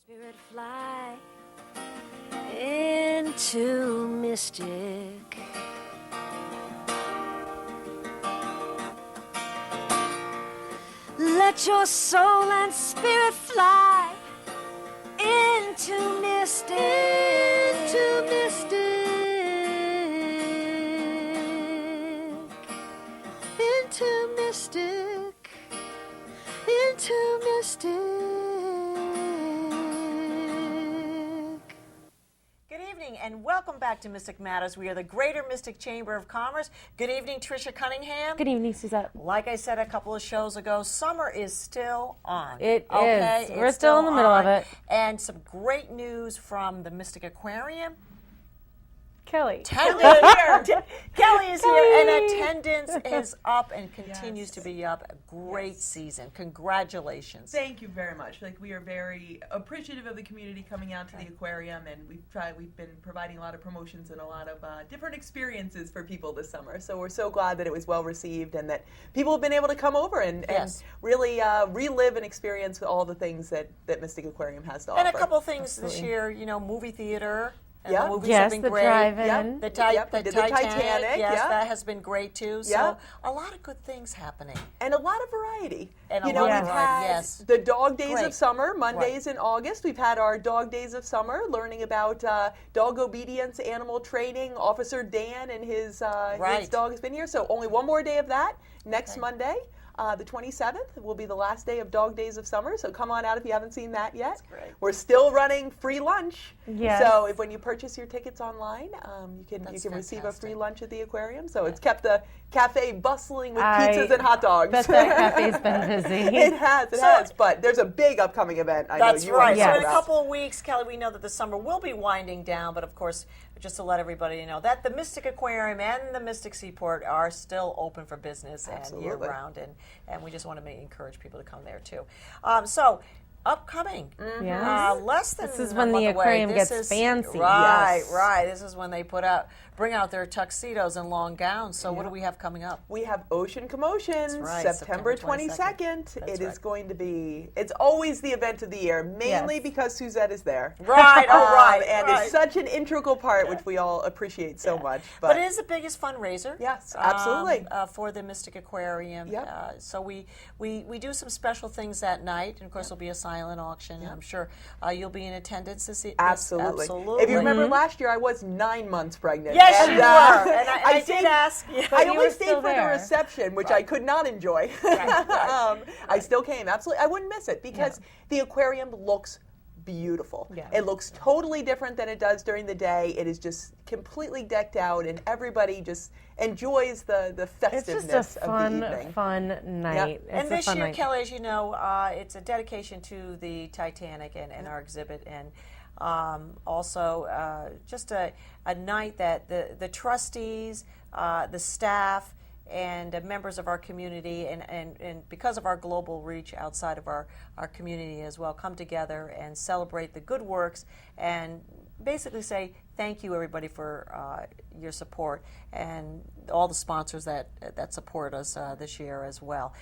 Spirit fly into mystic. Let your soul and spirit fly into mystic. Into mystic. Into mystic. Into mystic. Good evening and welcome back to Mystic Matters. We are the Greater Mystic Chamber of Commerce. Good evening, Tricia Cunningham. Good evening, Suzette. Like I said a couple of shows ago, summer is still on. It okay? is. We're It's still in the middle of on. it. And some great news from the Mystic Aquarium. Kelly. Kelly is here. Kelly is here, and attendance is up and continues to be up. A great season. Congratulations. Thank you very much. We are very appreciative of the community coming out to the aquarium, and we've been providing a lot of promotions and a lot of different experiences for people this summer. So we're so glad that it was well received and that people have been able to come over and really relive and experience all the things that Mystic Aquarium has to offer. And a couple things this year, movie theater. And Yeah. the movies Yes, have been the great. drive-in. The, we did the Titanic, yes, yeah. that has been great too. So Yeah. a lot of good things happening. And a lot of variety. And a we've lot of variety, had yes. the Dog Days Great. of Summer, Mondays in August. We've had our Dog Days of Summer, learning about dog obedience, animal training. Officer Dan and his dog has been here. So only one more day of that next Monday. The 27th will be the last day of Dog Days of Summer, so come on out if you haven't seen that yet. That's great. We're still running free lunch. Yes. So when you purchase your tickets online, you can receive a free fantastic. lunch at the aquarium. So it's kept the cafe bustling with pizzas and hot dogs. Bet that cafe's been busy. It has. But there's a big upcoming event. I That's know you right. want to So talk in a about. couple of weeks, Kelly, we know that the summer will be winding down, but of course, just to let everybody know that the Mystic Aquarium and the Mystic Seaport are still open for business and year round, and we just want to encourage people to come there too. So upcoming, Yes. less than This is a when the month away. aquarium This gets is- fancy. Right, Yes. right. This is when they bring out their tuxedos and long gowns. So what do we have coming up? We have Ocean Commotions, right, September September 22nd. 22nd. That's It is right. going to be, it's always the event of the year, mainly Yes. because Suzette is there. Right, oh right, And right. it's such an integral part, which we all appreciate so much. But it is the biggest fundraiser. Yes, absolutely. For the Mystic Aquarium. Yep. So we do some special things that night, and of course there'll be a silent auction. I'm sure you'll be in attendance this evening. Absolutely. Absolutely. If you remember last year, I was 9 months pregnant. Yes, And, you were. And I did stayed- ask. Yeah. I you only were stayed still for the there. reception, which I could not enjoy. I still came. Absolutely. I wouldn't miss it because the aquarium looks beautiful. Yeah. It looks totally different than it does during the day. It is just completely decked out, and everybody just enjoys the It's festiveness just a of the evening. fun night. It's And a this fun year, night. Kelly, as you know, it's a dedication to the Titanic and our exhibit, and also just a night that the trustees, the staff, and members of our community, and because of our global reach outside of our community as well, come together and celebrate the good works and basically say thank you, everybody, for your support and all the sponsors that support us this year as well.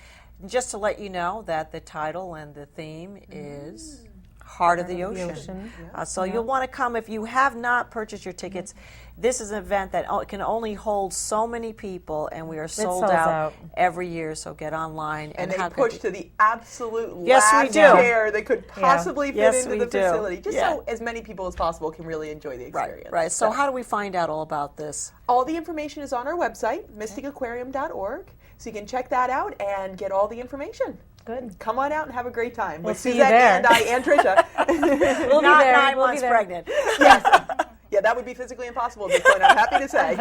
Just to let you know that the title and the theme is Heart of the Ocean. So you'll want to come if you have not purchased your tickets. This is an event that can only hold so many people, and we are sold sells out out. every year. So get online And they how push could to the absolute Yes, we last do. chair they could possibly fit Yes, into we the do. facility, just Yeah. so as many people as possible can really enjoy the experience. right. So how do we find out all about this? All the information is on our website, mysticaquarium.org, so you can check that out and get all the information. Good. Come on out and have a great time with see you Suzette there. and I and Tricia. We'll Not be there. 9 We'll be months there. pregnant. Yeah, that would be physically impossible at this point, I'm happy to say.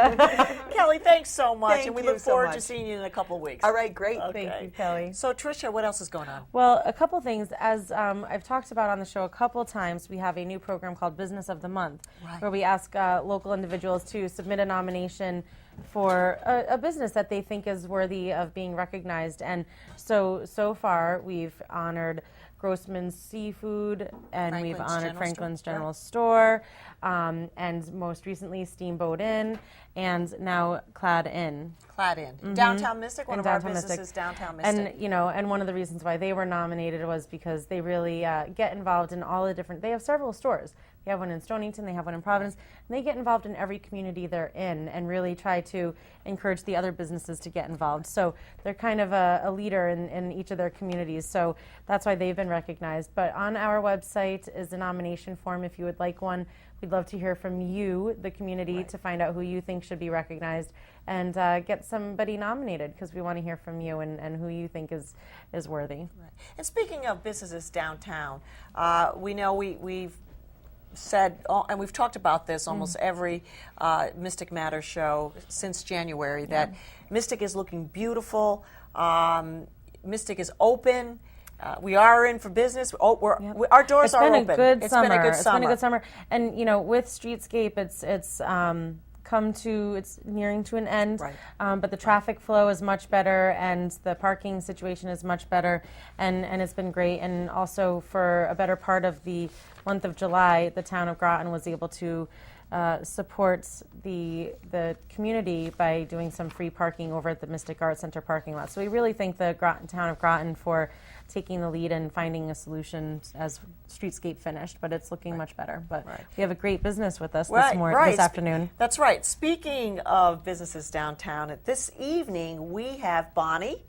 Kelly, thanks so much, Thank and we you look so forward to much. seeing you in a couple of weeks. All right, great. Thank you, Kelly. So, Tricia, what else is going on? Well, a couple things. As I've talked about on the show a couple times, we have a new program called Business of the Month, Right. where we ask local individuals to submit a nomination for a business that they think is worthy of being recognized. And so far, we've honored Grossman's Seafood, and we've Franklin's honored General Franklin's Store, General Store, and most recently Steamboat Inn, and now Clad Inn. Clad Inn. Downtown Mystic, one In of our Downtown Mystic. businesses, Downtown Mystic. And and one of the reasons why they were nominated was because they really get involved in all the different. They have several stores. They have one in Stonington, they have one in Providence, and they get involved in every community they're in, and really try to encourage the other businesses to get involved. So they're kind of a leader in each of their communities. So that's why they've been recognized. But on our website is a nomination form if you would like one. We'd love to hear from you, the community, to find out who you think should be recognized and get somebody nominated, because we want to hear from you and who you think is worthy. Right. And speaking of businesses downtown, we know we've said, and we've talked about this almost every Mystic Matters show since January, that Mystic is looking beautiful. Mystic is open. We are in for business. Our doors are open. It's been a good summer. Been a good It's been a good summer. And with Streetscape, it's nearing to an end. Right. But the traffic flow is much better, and the parking situation is much better, and it's been great. And also, for a better part of the month of July, the town of Groton was able to support the community by doing some free parking over at the Mystic Arts Center parking lot. So we really thank the town of Groton for taking the lead and finding a solution as Streetscape finished, but it's looking much better. But we have a great business with us this afternoon. That's right. Speaking of businesses downtown, this evening we have Bonnie,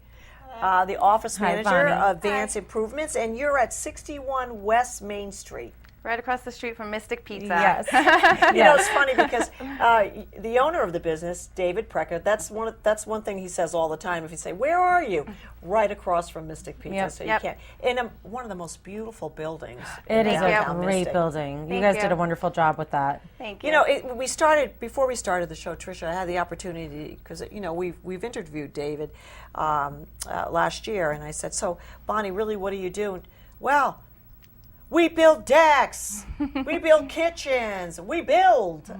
the office Hi, manager Bonnie. of Advanced Improvements, and you're at 61 West Main Street. Right across the street from Mystic Pizza. Yes. You know, it's funny because the owner of the business, David Precker, that's one thing he says all the time. If you say, "Where are you?" Right across from Mystic Pizza, Yep. so Yep. you can't. In one of the most beautiful buildings. It is a downtown great Mystic. building. You Thank guys you. did a wonderful job with that. Thank you. You know, before we started the show, Tricia, I had the opportunity, because we've interviewed David last year, and I said, "So, Bonnie, really, what do you do?" Well, we build decks, we build kitchens, we build.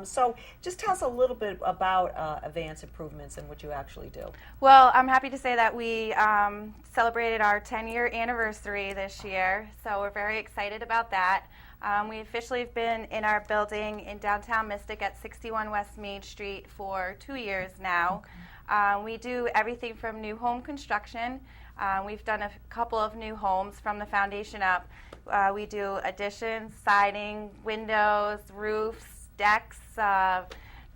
So just tell us a little bit about Advanced Improvements and what you actually do. Well, I'm happy to say that we celebrated our 10-year anniversary this year, so we're very excited about that. We officially have been in our building in downtown Mystic at 61 West Main Street for 2 years now. We do everything from new home construction. We've done a couple of new homes from the foundation up. We do additions, siding, windows, roofs, decks,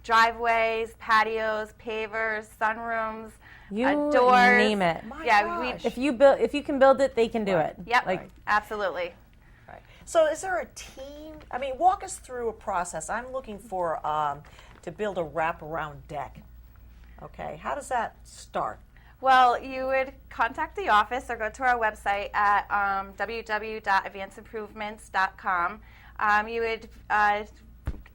driveways, patios, pavers, sunrooms, You doors. name it. My Yeah, gosh. If you can build it, they can do it. Yep, absolutely. Right. So is there a team? I mean, walk us through a process. I'm looking for to build a wraparound deck. Okay, how does that start? Well, you would contact the office or go to our website at www.advancedimprovements.com. You would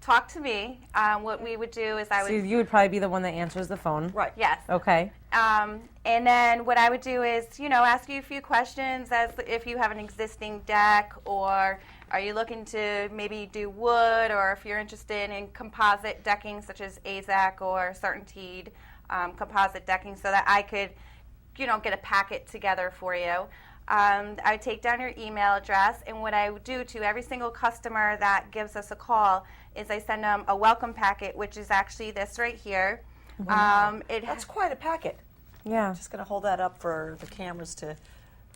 talk to me. What we would do is I So would... you would probably be the one that answers the phone. Right. Yes. Okay. And then what I would do is, ask you a few questions as if you have an existing deck, or are you looking to maybe do wood, or if you're interested in composite decking such as AZAC or CertainTeed composite decking, so that I could, get a packet together for you. I would take down your email address, and what I would do to every single customer that gives us a call is I send them a welcome packet, which is actually this right here. That's quite a packet. Yeah. Just going to hold that up for the cameras to.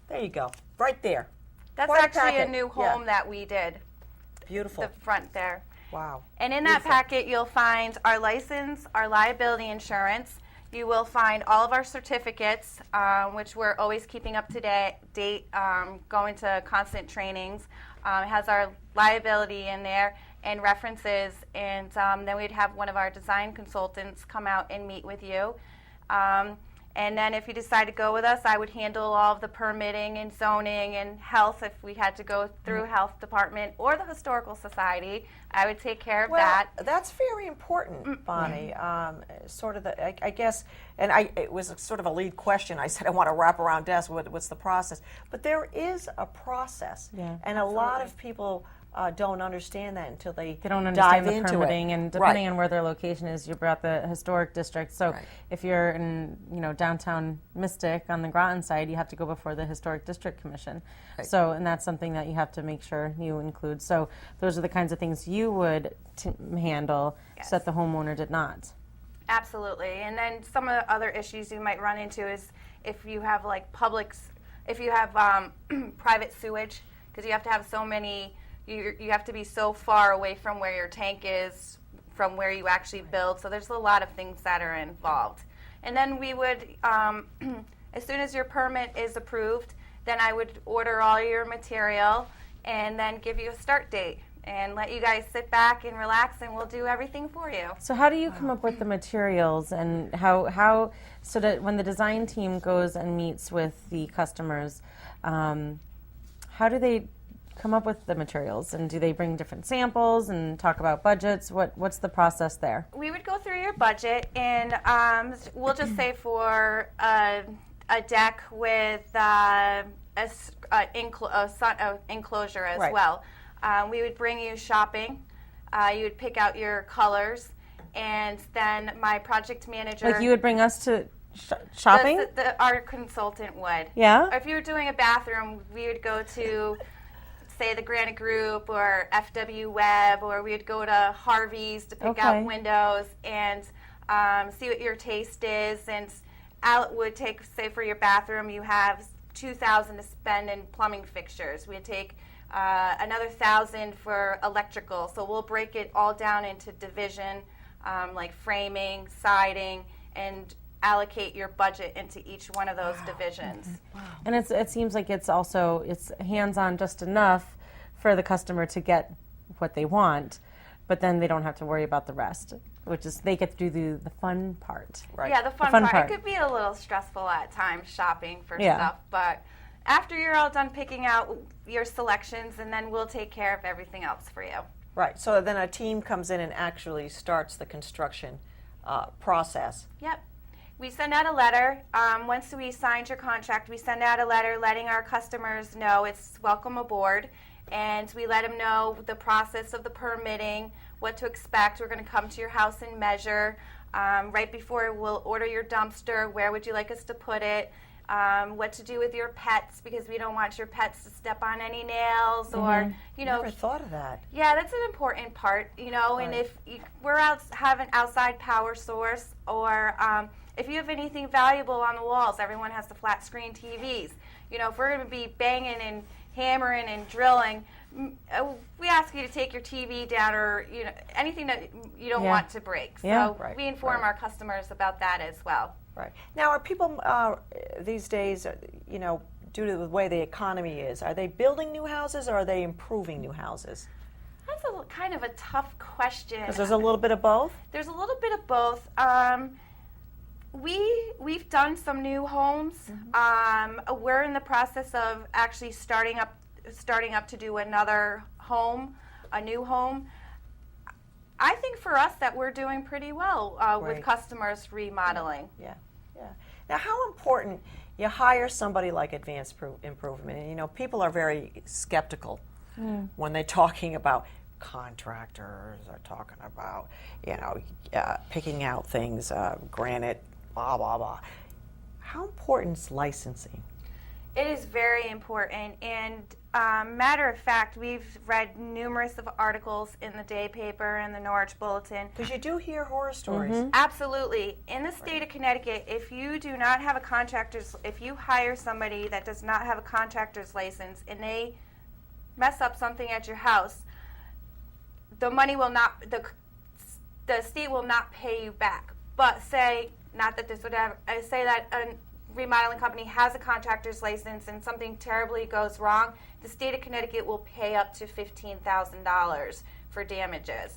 There you go. Right there. That's Quite a actually a packet. new Yeah. home that we did, Beautiful. the front there. Wow. And in that Beautiful. packet, you'll find our license, our liability insurance. You will find all of our certificates, which we're always keeping up to date, going to constant trainings. It has our liability in there and references. And then we'd have one of our design consultants come out and meet with you. And then if you decide to go with us, I would handle all of the permitting and zoning and health if we had to go through health department or the historical society. I would take care of that. That's very important, Bonnie. Sort of I guess, and it was sort of a lead question. I said I want a wraparound desk. What's the process? But there is a process, Yeah. and a lot of people don't understand that until they don't dive understand the into permitting, it. and depending on where their location is, you brought the historic district. So Right. if you're in, downtown Mystic on the Groton side, you have to go before the Historic District Commission. Right. So, and that's something that you have to make sure you include. So those are the kinds of things you would handle, Yes. so that the homeowner did not. Absolutely. And then some of the other issues you might run into is if you have if you have private sewage, because you have to have so many, you have to be so far away from where your tank is, from where you actually build. So there's a lot of things that are involved. And then we would, as soon as your permit is approved, then I would order all your material and then give you a start date and let you guys sit back and relax, and we'll do everything for you. So how do you come up with the materials, and how so that when the design team goes and meets with the customers, how do they come up with the materials, and do they bring different samples and talk about budgets? What's the process there? We would go through your budget, and we'll just say for a deck with enclosure as Right. well. We would bring you shopping. You would pick out your colors, and then my project manager. Like you would bring us to shopping? Our consultant would. Yeah? Or if you were doing a bathroom, we would go to, say, the Granite Group or FW Web, or we would go to Harvey's to pick out Okay. windows and see what your taste is. And Al would take, say, for your bathroom, you have $2,000 to spend in plumbing fixtures. We'd take another $1,000 for electrical. So we'll break it all down into division, like framing, siding, and allocate your budget into each one of those divisions. And it seems like it's hands-on just enough for the customer to get what they want, but then they don't have to worry about the rest, which is they get to do the fun part. Right. Yeah, the fun, fun part. part. It could be a little stressful at times shopping for Yeah. stuff, but after you're all done picking out your selections, and then we'll take care of everything else for you. Right. So then a team comes in and actually starts the construction process. Yep. We send out a letter. Once we signed your contract, we send out a letter letting our customers know it's welcome aboard. And we let them know the process of the permitting, what to expect. We're going to come to your house and measure. Right before we'll order your dumpster, where would you like us to put it? What to do with your pets, because we don't want your pets to step on any nails or, Never thought of that. Yeah, that's an important part, and Right. if we're have an outside power source, or if you have anything valuable on the walls, everyone has the flat screen TVs. If we're going to be banging and hammering and drilling, we ask you to take your TV down, or anything that you don't Yeah. want to break. So Yeah. Right, we inform right. our customers about that as well. Right. Now, are people these days, due to the way the economy is, are they building new houses or are they improving new houses? That's kind of a tough question. Because there's a little bit of both. There's a little bit of both. We've done some new homes. We're in the process of actually starting up to do another home, a new home. I think for us that we're doing pretty well with Right. customers remodeling. Yeah, yeah. Now, how important you hire somebody like Advanced Improvement? And people are very skeptical when they're talking about contractors, are talking about picking out things, granite, blah blah blah. How important is licensing? It is very important, and matter of fact, we've read numerous of articles in the day paper and the Norwich Bulletin. Because you do hear horror stories. Absolutely. In the state of Connecticut, if you do not have if you hire somebody that does not have a contractor's license and they mess up something at your house, the money will not, the state will not pay you back. But say that a remodeling company has a contractor's license and something terribly goes wrong, the state of Connecticut will pay up to $15,000 for damages.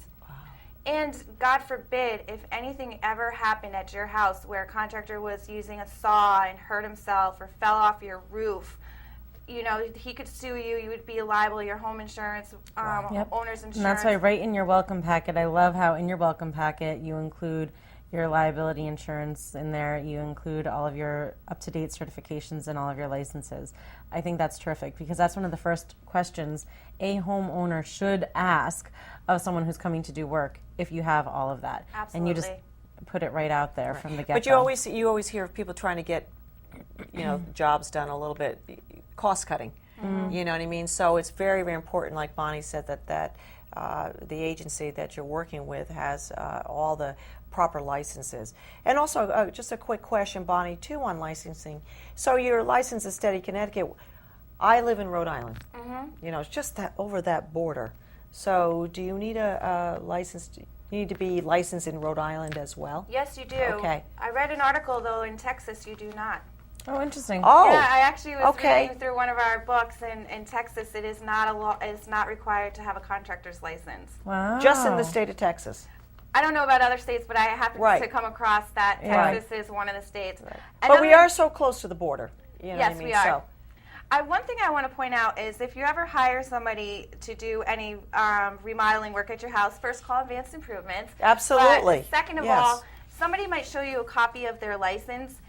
And God forbid, if anything ever happened at your house where a contractor was using a saw and hurt himself or fell off your roof, he could sue you. You would be liable, your home insurance, Yep. owner's insurance. And that's why right in your welcome packet, I love how in your welcome packet you include your liability insurance in there. You include all of your up-to-date certifications and all of your licenses. I think that's terrific because that's one of the first questions a homeowner should ask of someone who's coming to do work if you have all of that. And you just put it right out there from the get-go. But you always hear of people trying to get, jobs done a little bit, cost cutting. You know what I mean? So it's very, very important, like Bonnie said, that the agency that you're working with has all the proper licenses. And also, just a quick question, Bonnie, too, on licensing. So your license is Steady Connecticut. I live in Rhode Island. It's just over that border. So do you need a license? You need to be licensed in Rhode Island as well? Yes, you do. Okay. I read an article, though, in Texas you do not. Oh, interesting. Oh, Yeah, I actually was okay. reading through one of our books, and in Texas, it is not it's not required to have a contractor's license. Wow. Just in the state of Texas. I don't know about other states, but I happened Right. to come across that Texas is one of the states. But we are so close to the border. You know Yes, what I mean? we are. So, One thing I want to point out is if you ever hire somebody to do any remodeling work at your house, first call Advanced Improvements. Absolutely. But second of Yes. all, somebody might show you a copy of their license.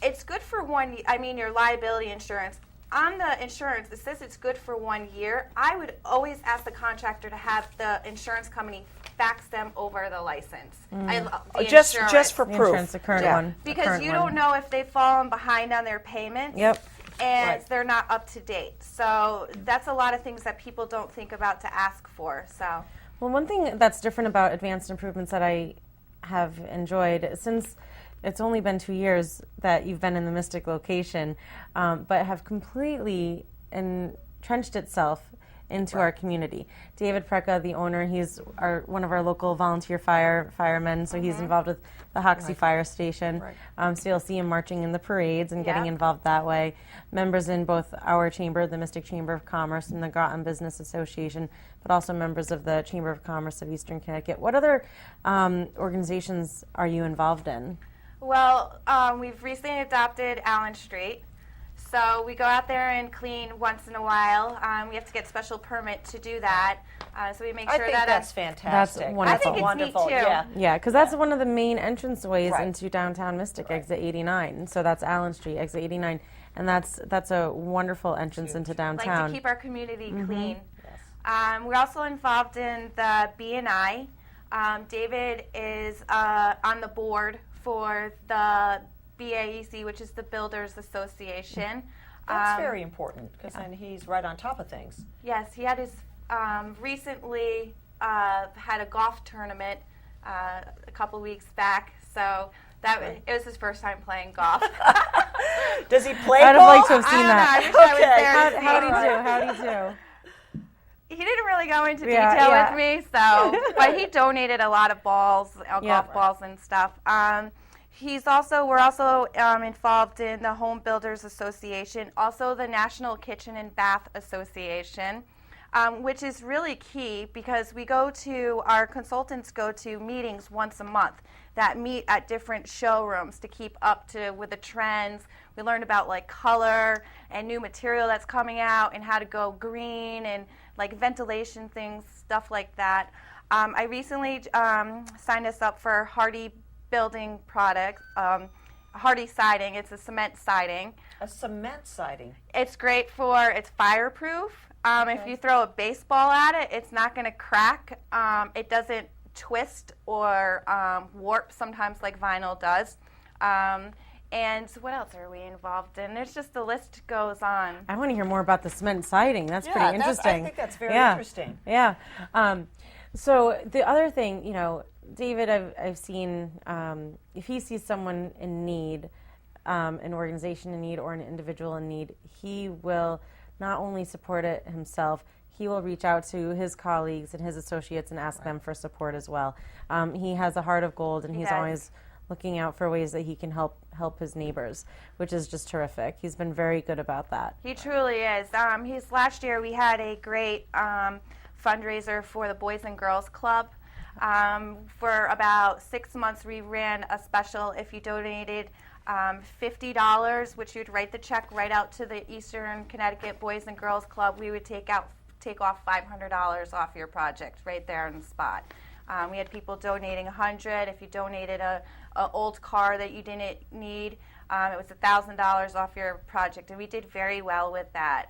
It's good for your liability insurance. On the insurance, it says it's good for 1 year. I would always ask the contractor to have the insurance company fax them over the license. The just insurance. for The proof. insurance, the current Yeah. one. the Because current you one. don't know if they've fallen behind on their payments. Yep. And Right. they're not up to date. So that's a lot of things that people don't think about to ask for. So Well, one thing that's different about Advanced Improvements that I have enjoyed since it's only been 2 years that you've been in the Mystic location, but have completely entrenched itself into our community. David Preka, the owner, he's one of our local volunteer firemen, so he's involved with the Hoxie Fire Station. Right. So you'll see him marching in the parades and getting Yeah. involved that way. Members in both our chamber, the Mystic Chamber of Commerce, and the Groton Business Association, but also members of the Chamber of Commerce of Eastern Connecticut. What other organizations are you involved in? well, we've recently adopted Allen Street. So we go out there and clean once in a while. We have to get special permit to do that. So we make I sure think that that's fantastic. That's wonderful. I think it's Wonderful. neat too. Yeah. Yeah, because that's one of the main entrance ways Right. into downtown Mystic, exit 89. So that's Allen Street, exit 89, and that's a wonderful entrance into like downtown. to keep our community clean. We're also involved in the B&I. David is on the board for the BAEC, which is the Builders Association. That's very important because then he's right on top of things. Yes, he had his recently had a golf tournament a couple weeks back, so it was his first time playing golf. Does he play I'd have golf? liked to have seen that. I wish I was Okay. there. to see How'd he it. do? How'd he do? He didn't really go into Yeah, detail yeah. with me, so but he donated a lot of balls, golf balls and stuff. We're also involved in the Home Builders Association, also the National Kitchen and Bath Association, which is really key because our consultants go to meetings once a month that meet at different showrooms to keep up with the trends. We learn about like color and new material that's coming out and how to go green and like ventilation things, stuff like that. I recently signed us up for Hardy Building Products, Hardy Siding. It's a cement siding. A cement siding. It's great it's fireproof. If you throw a baseball at it, it's not going to crack. It doesn't twist or warp sometimes like vinyl does. And what else are we involved in? There's just the list goes on. I want to hear more about the cement siding. That's Yeah, pretty interesting. I think that's very Yeah. interesting. Yeah. So the other thing, David, I've seen if he sees someone in need, an organization in need, or an individual in need, he will not only support it himself, he will reach out to his colleagues and his associates and ask them for support as well. He has a heart of gold, and he's does. always looking out for ways that he can help his neighbors, which is just terrific. He's been very good about that. He truly is. Last year we had a great fundraiser for the Boys and Girls Club. For about 6 months we ran a special. If you donated $50, which you'd write the check right out to the Eastern Connecticut Boys and Girls Club, we would take off $500 off your project right there on the spot. We had people donating 100. If you donated a old car that you didn't need, it was $1,000 off your project, and we did very well with that.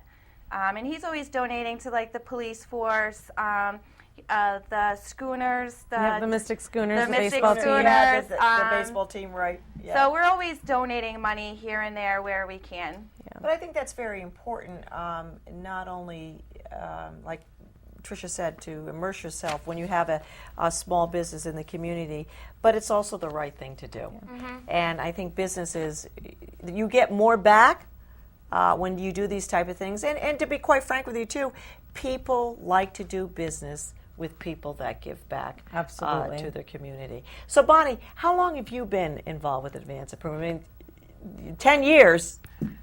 And he's always donating to like the police force, the schooners, The Mystic Schooners, the Mystic baseball team. Schooners. Yeah, the baseball team, right? Yeah. So we're always donating money here and there where we can. But I think that's very important, not only, like Tricia said, to immerse yourself when you have a small business in the community, but it's also the right thing to do. And I think businesses, you get more back when you do these type of things. And to be quite frank with you, too, people like to do business with people that give back Absolutely. to their community. So, Bonnie, how long have you been involved with Advance Improvement? I mean, 10 years,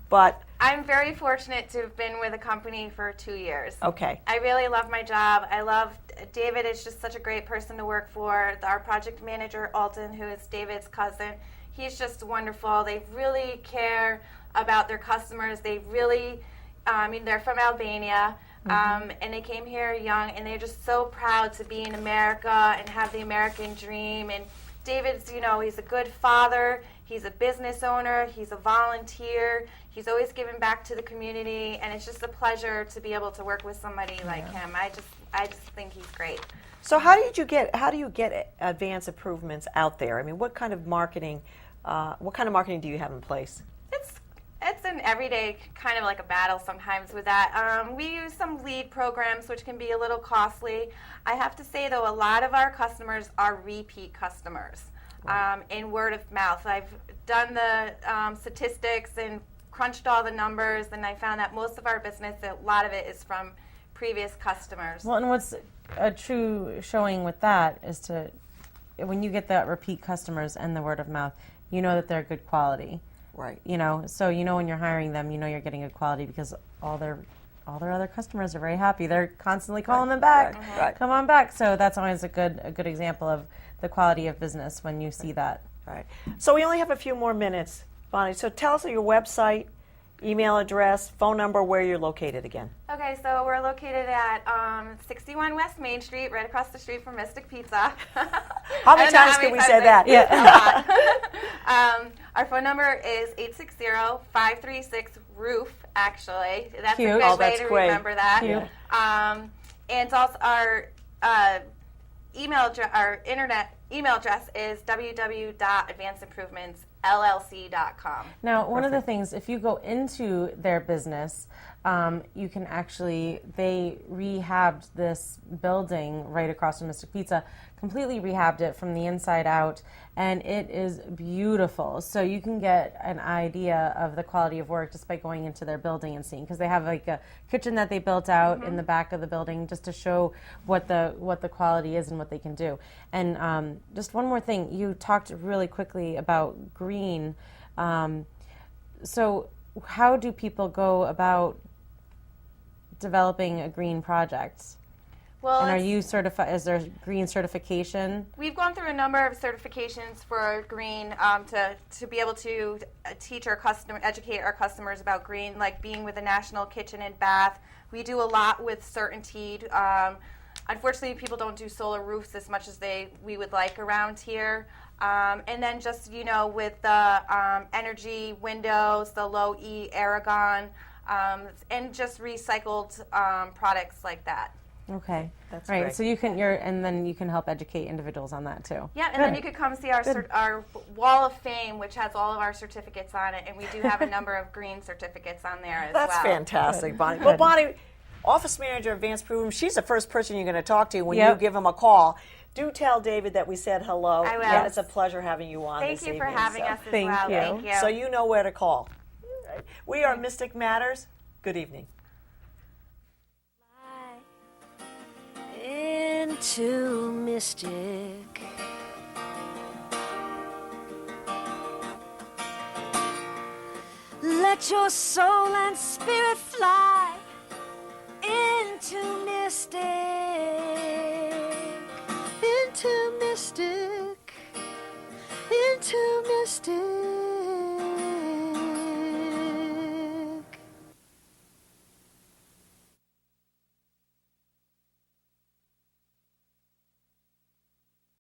but... I'm very fortunate to have been with a company for 2 years. Okay. I really love my job. I love David is just such a great person to work for. Our project manager, Alton, who is David's cousin, he's just wonderful. They really care about their customers. They really, they're from Albania, and they came here young, and they're just so proud to be in America and have the American dream. And David's, he's a good father. He's a business owner. He's a volunteer. He's always giving back to the community, and it's just a pleasure to be able to work with somebody like him. I just think he's great. So how do you get Advance Improvements out there? I mean, what kind of marketing do you have in place? It's an everyday kind of like a battle sometimes with that. We use some lead programs, which can be a little costly. I have to say, though, a lot of our customers are repeat customers in word of mouth. I've done the statistics and crunched all the numbers, and I found that most of our business, a lot of it is from previous customers. Well, and what's a true showing with that is when you get that repeat customers and the word of mouth, you know that they're good quality. Right. So when you're hiring them, you're getting good quality because all their other customers are very happy. They're constantly calling them back. Right. Come on back. So that's always a good example of the quality of business when you see that. Right. So we only have a few more minutes, Bonnie. So tell us your website, email address, phone number, where you're located again. Okay, so we're located at 61 West Main Street, right across the street from Mystic Pizza. How many times can we say that? Our phone number is 860-536-ROOF, actually. That's Cute. a good Oh, way that's to great. remember that. Cute. And also our internet email address is www.advancedimprovementsllc.com. Now, one of the things, if you go into their business, you can they rehabbed this building right across from Mystic Pizza, completely rehabbed it from the inside out, and it is beautiful. So you can get an idea of the quality of work just by going into their building and seeing, because they have like a kitchen that they built out in the back of the building just to show what the quality is and what they can do. And just one more thing, you talked really quickly about green. So how do people go about developing a green project? Well, And are you certified? Is there green certification? we've gone through a number of certifications for green to be able to educate our customers about green, like being with the National Kitchen and Bath. We do a lot with Certainteed. Unfortunately, people don't do solar roofs as much as we would like around here. And then just, with the energy windows, the low E Aragon, and just recycled products like that. Okay, That's right. great. So you can and then you can help educate individuals on that too. Yeah, and then you could come see our Wall of Fame, which has all of our certificates on it, and we do have a number of green certificates on there as That's well. fantastic, Bonnie. Well, Bonnie, Office Manager of Advanced Improvement, she's the first person you're going to talk to when you Yep. give him a call. Do tell David that we said hello. I will. And it's a pleasure having you on Thank this you for evening, having so. us as Thank well. you. Thank you. So you know where to call. We are Mystic Matters. Good evening. Into Mystic. Let your soul and spirit fly into Mystic. Into Mystic. Into Mystic.